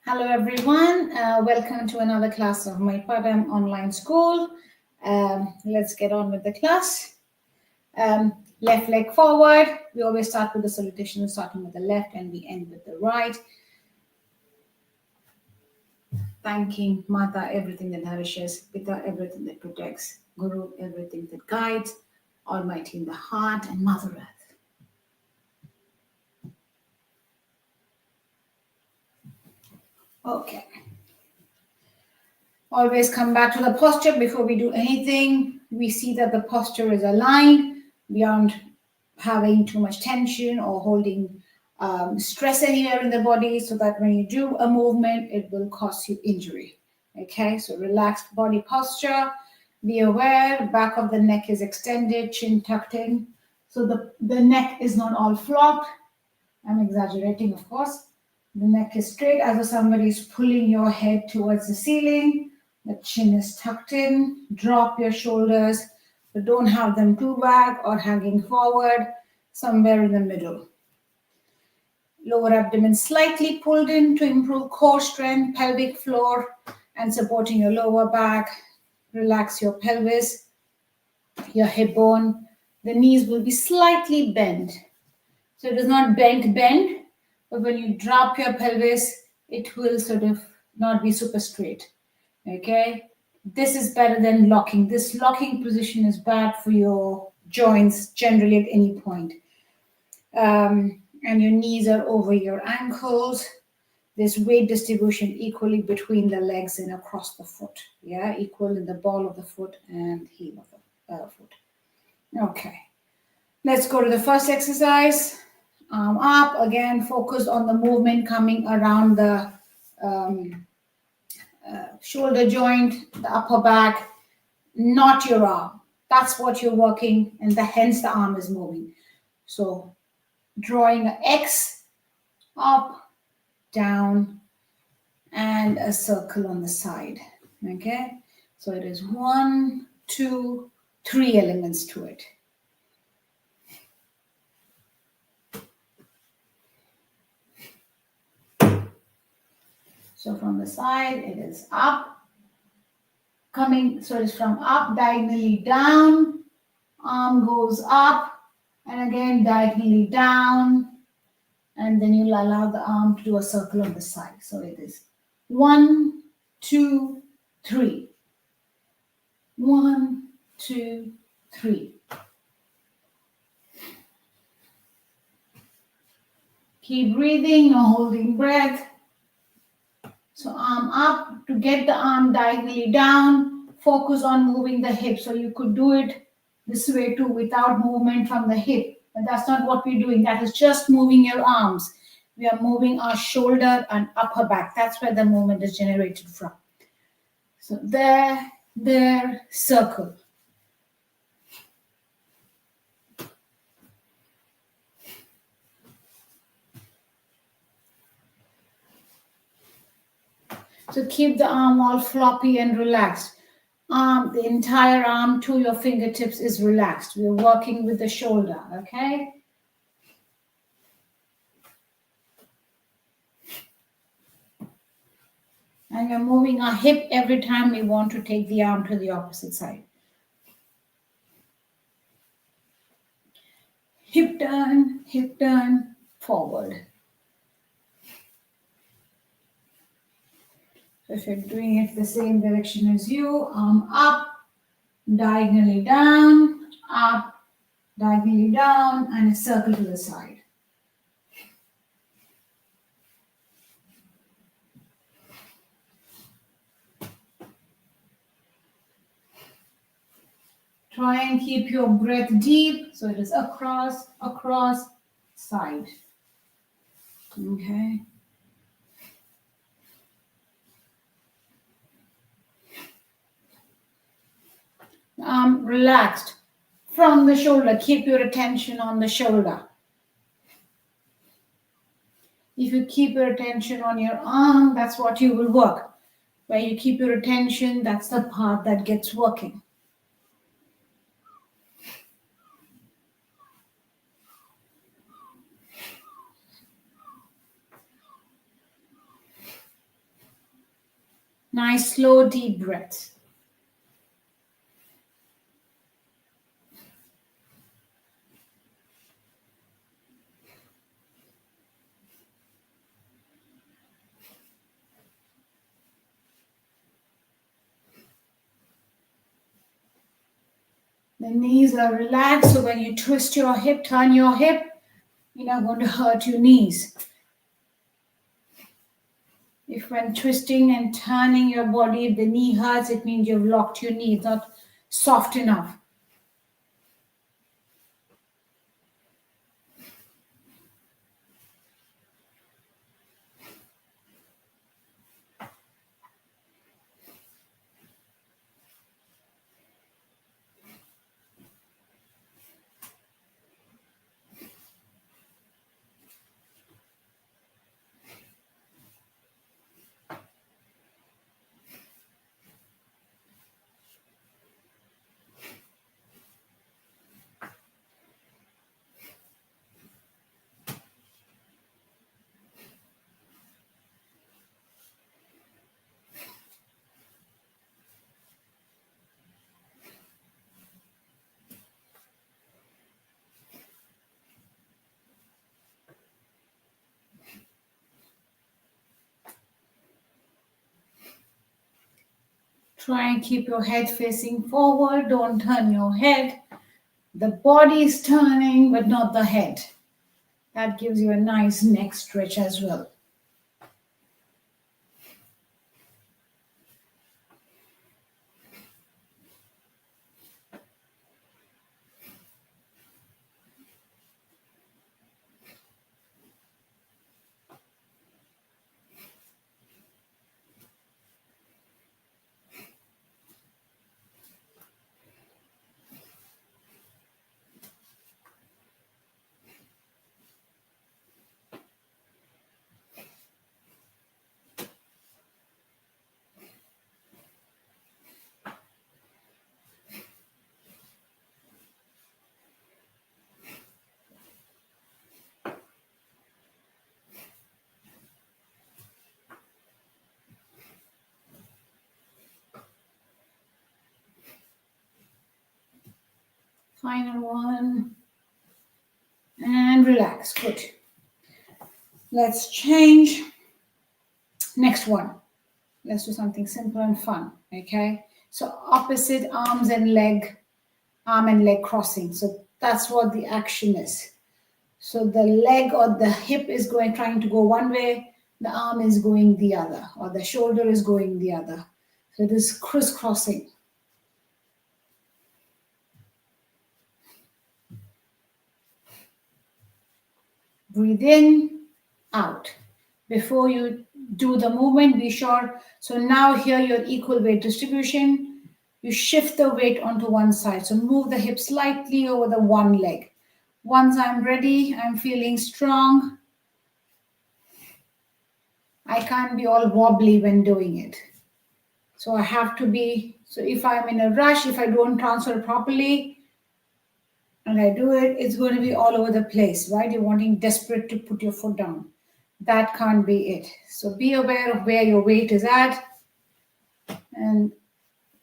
Hello everyone, welcome to another class of Meipadam online school. Let's get on with the class. Left leg forward. We always start with the salutation, starting with the left and we end with the right. Thanking Mata, everything that nourishes, Pita, everything that protects, Guru, everything that guides, Almighty in the heart, and Mother Earth. Okay. Always come back to the posture before we do anything. We see that the posture is aligned. We aren't having too much tension or holding stress anywhere in the body, so that when you do a movement, it will cause you injury. Okay, so relaxed body posture. Be aware, back of the neck is extended, chin tucked in. So the neck is not all flopped. I'm exaggerating, of course. The neck is straight as if somebody is pulling your head towards the ceiling. The chin is tucked in. Drop your shoulders, but don't have them too back or hanging forward, somewhere in the middle. Lower abdomen slightly pulled in to improve core strength, pelvic floor, and supporting your lower back. Relax your pelvis, your hip bone. The knees will be slightly bent. So it is not bend, but when you drop your pelvis, it will sort of not be super straight. Okay? This is better than locking. This locking position is bad for your joints generally at any point. And your knees are over your ankles. There's weight distribution equally between the legs and across the foot. Yeah, equal in the ball of the foot and heel of the foot. Okay. Let's go to the first exercise. Arm up. Again, focus on the movement coming around the shoulder joint, the upper back, not your arm. That's what you're working, and hence the arm is moving. So drawing an X, up, down, and a circle on the side. Okay, so it is 1, 2, 3 elements to it. So from the side, it is up, coming, so it's from up, diagonally down, arm goes up, and again diagonally down, and then you'll allow the arm to do a circle on the side. So it is 1, 2, 3. 1, 2, 3. Keep breathing, no holding breath. So arm up. To get the arm diagonally down, focus on moving the hip. So you could do it this way too without movement from the hip. But that's not what we're doing. That is just moving your arms. We are moving our shoulder and upper back. That's where the movement is generated from. So there, circle. So keep the arm all floppy and relaxed. The entire arm to your fingertips is relaxed. We're working with the shoulder, okay? And we're moving our hip every time we want to take the arm to the opposite side. Hip turn, forward. So if you're doing it the same direction as you, arm up, diagonally down, up, diagonally down, and a circle to the side. Try and keep your breath deep, so it is across, side. Okay. Arm relaxed from the shoulder. Keep your attention on the shoulder. If you keep your attention on your arm, that's what you will work. Where you keep your attention, that's the part that gets working. Nice, slow, deep breath. The knees are relaxed, so when you twist your hip, turn your hip, you're not going to hurt your knees. If when twisting and turning your body, if the knee hurts, it means you've locked your knee. It's not soft enough. Try and keep your head facing forward. Don't turn your head. The body is turning, but not the head. That gives you a nice neck stretch as well. Final one. And relax. Good. Let's change. Next one. Let's do something simple and fun. Okay. So opposite arm and leg crossing. So that's what the action is. So the leg or the hip is trying to go one way, the arm is going the other, or the shoulder is going the other. So it is crisscrossing. Breathe in, out. Before you do the movement, be sure. So now here your equal weight distribution. You shift the weight onto one side. So move the hip slightly over the one leg. Once I'm ready, I'm feeling strong. I can't be all wobbly when doing it. So I have to be, so if I'm in a rush, if I don't transfer properly, and I do it, it's going to be all over the place, right? You're wanting desperate to put your foot down. That can't be it. So be aware of where your weight is at and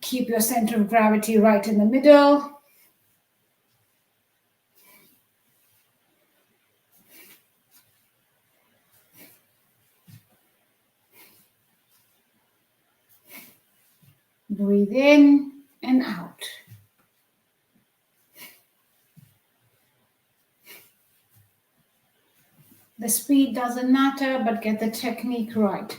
keep your center of gravity right in the middle. Breathe in and out. The speed doesn't matter, but get the technique right.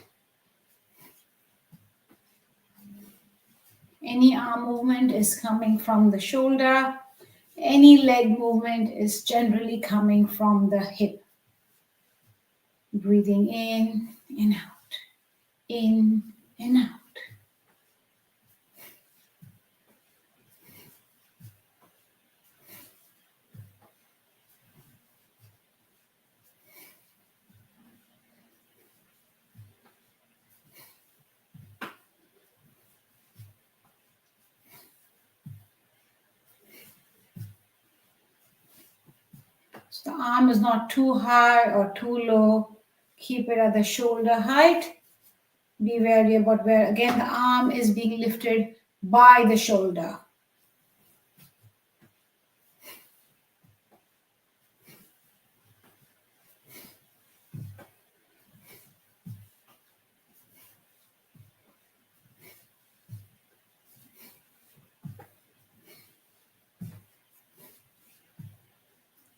Any arm movement is coming from the shoulder. Any leg movement is generally coming from the hip. Breathing in and out. In and out. So the arm is not too high or too low. Keep it at the shoulder height. Be wary about where, again, the arm is being lifted by the shoulder.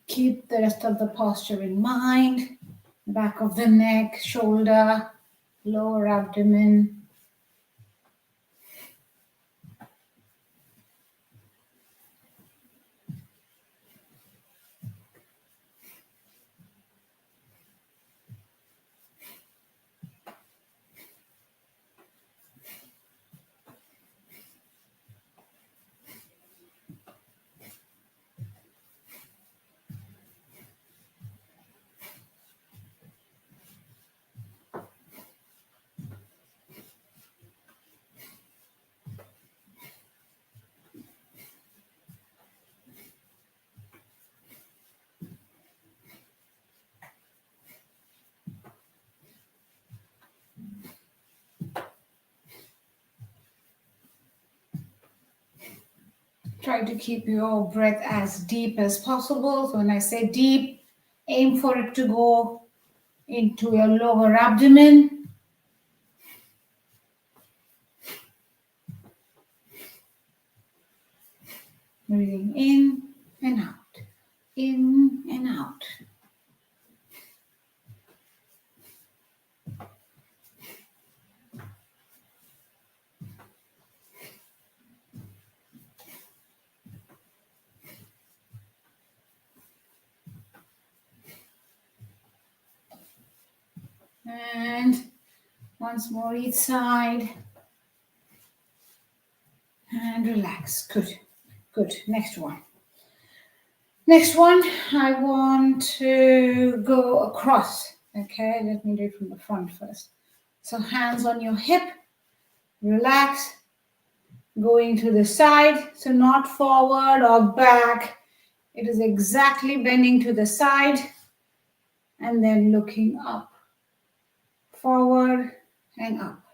Keep the rest of the posture in mind. Back of the neck, shoulder, lower abdomen. Try to keep your breath as deep as possible. So when I say deep, aim for it to go into your lower abdomen. Breathing in and out, in and out. And once more each side. And relax. Good. Good. Next one. Next one, I want to go across. Okay, let me do it from the front first. So hands on your hip. Relax. Going to the side. So not forward or back. It is exactly bending to the side. And then looking up. Forward and up.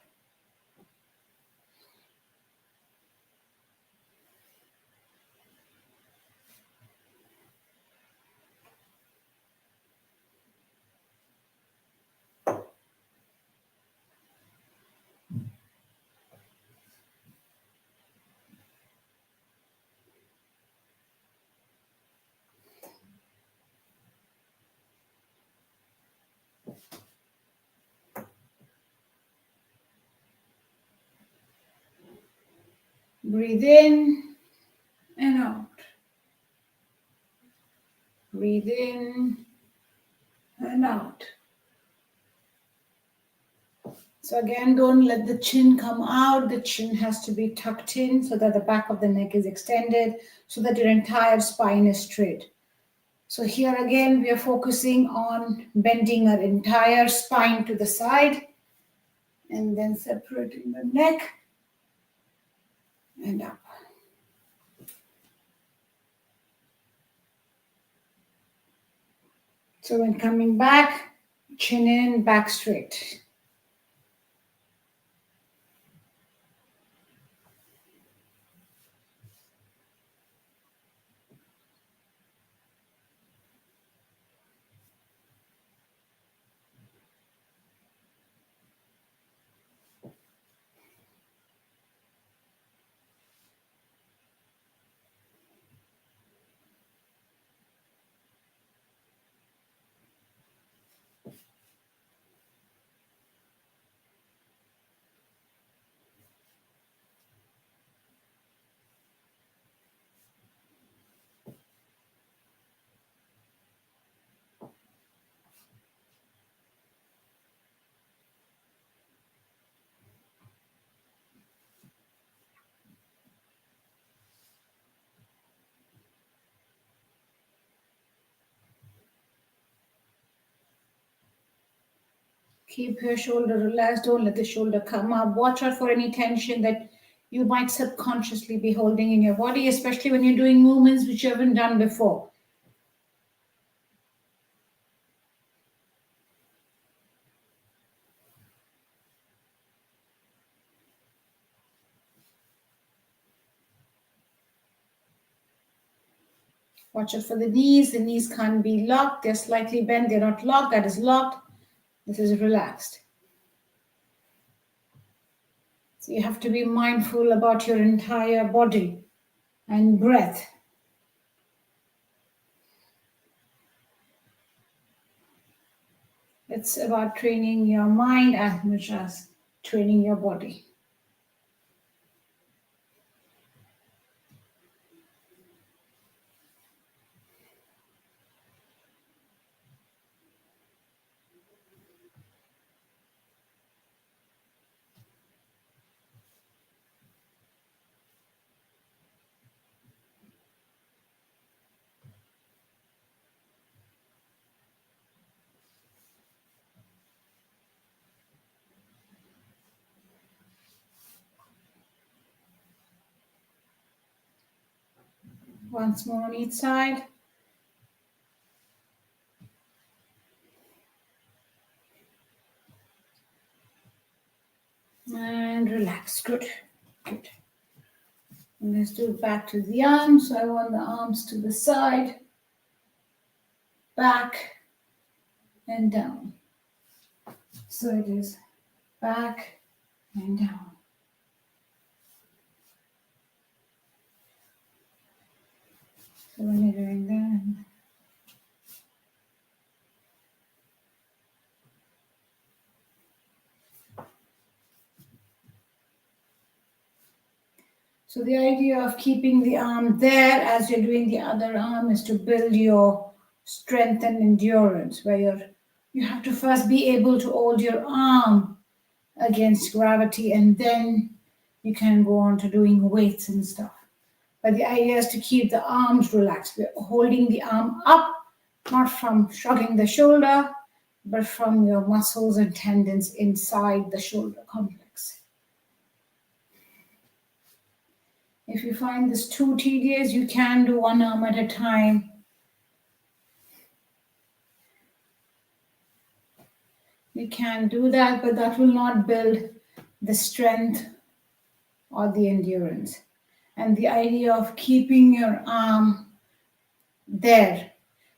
Breathe in and out. Breathe in and out. So again, don't let the chin come out. The chin has to be tucked in so that the back of the neck is extended, so that your entire spine is straight. So here again, we are focusing on bending our entire spine to the side and then separating the neck and up. So when coming back, chin in, back straight. Keep your shoulder relaxed. Don't let the shoulder come up. Watch out for any tension that you might subconsciously be holding in your body, especially when you're doing movements which you haven't done before. Watch out for the knees. The knees can't be locked. They're slightly bent. They're not locked. That is locked. This is relaxed. So you have to be mindful about your entire body and breath. It's about training your mind as much as training your body. Once more on each side. And relax. Good. Good. And let's do it back to the arms. So I want the arms to the side, back, and down. So it is back and down. So when you're doing that, so the idea of keeping the arm there as you're doing the other arm is to build your strength and endurance, where you have to first be able to hold your arm against gravity, and then you can go on to doing weights and stuff. But the idea is to keep the arms relaxed. We're holding the arm up, not from shrugging the shoulder, but from your muscles and tendons inside the shoulder complex. If you find this too tedious, you can do one arm at a time. You can do that, but that will not build the strength or the endurance. And the idea of keeping your arm there.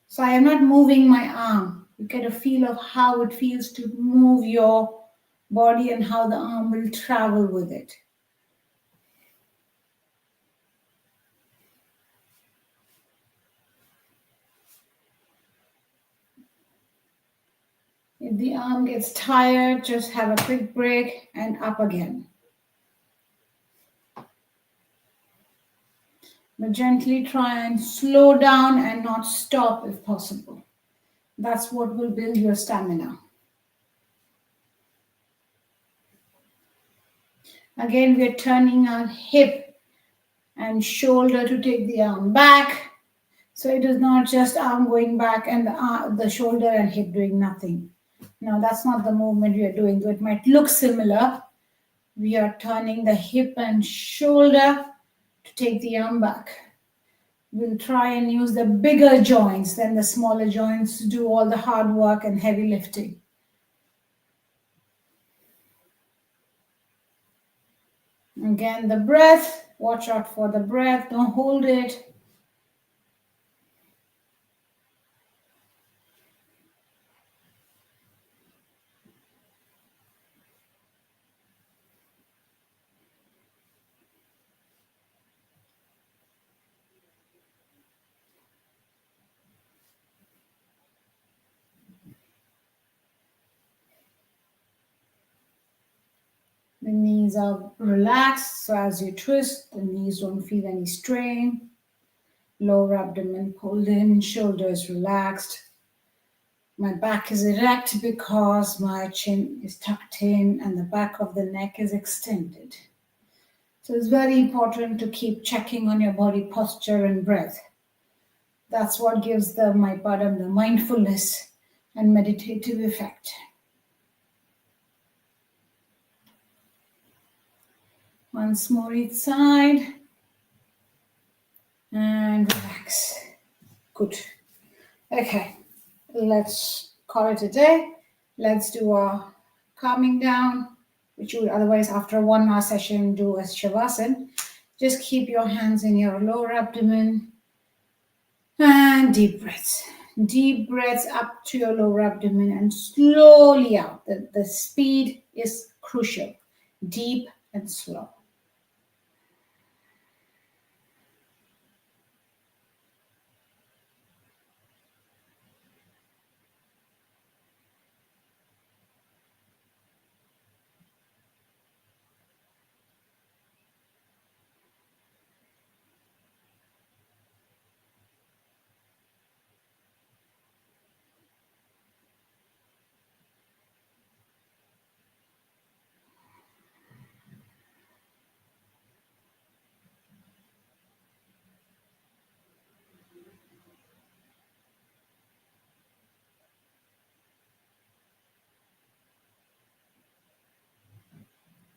So I am not moving my arm. You get a feel of how it feels to move your body and how the arm will travel with it. If the arm gets tired, just have a quick break and up again. But gently try and slow down and not stop if possible. That's what will build your stamina. Again, we're turning our hip and shoulder to take the arm back. So it is not just arm going back and the shoulder and hip doing nothing. No, that's not the movement we are doing. Though it might look similar. We are turning the hip and shoulder to take the arm back. We'll try and use the bigger joints than the smaller joints to do all the hard work and heavy lifting. Again, the breath. Watch out for the breath. Don't hold it. The knees are relaxed, so as you twist, the knees don't feel any strain. Lower abdomen pulled in, shoulders relaxed. My back is erect because my chin is tucked in and the back of the neck is extended. So it's very important to keep checking on your body posture and breath. That's what gives the Meipadam the mindfulness and meditative effect. Once more each side. And relax. Good. Okay, let's call it a day. Let's do a calming down, which you would otherwise after a 1 hour session do as Shavasana. Just keep your hands in your lower abdomen. And deep breaths. Deep breaths up to your lower abdomen and slowly out. The speed is crucial. Deep and slow.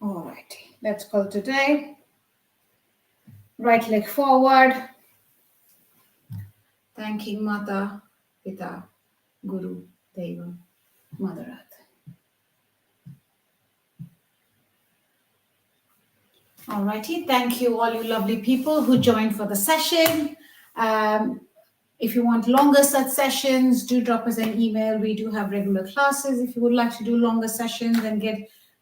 All right, let's call today. Right leg forward. Thanking Mata, Pita, Guru, Deva, Mother Earth. Alrighty, thank you all you lovely people who joined for the session. If you want longer such sessions, do drop us an email. We do have regular classes. If you would like to do longer sessions and get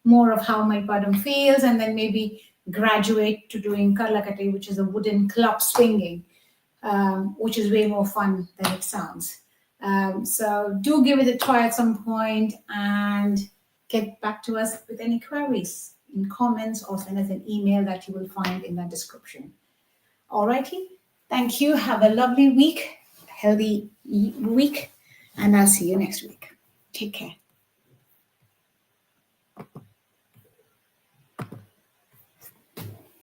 more of how Meipadam feels, and then maybe graduate to doing Karlakate, which is a wooden club swinging, which is way more fun than it sounds. So do give it a try at some point and get back to us with any queries in comments or send us an email that you will find in the description. Alrighty, thank you. Have a lovely week, healthy week, and I'll see you next week. Take care.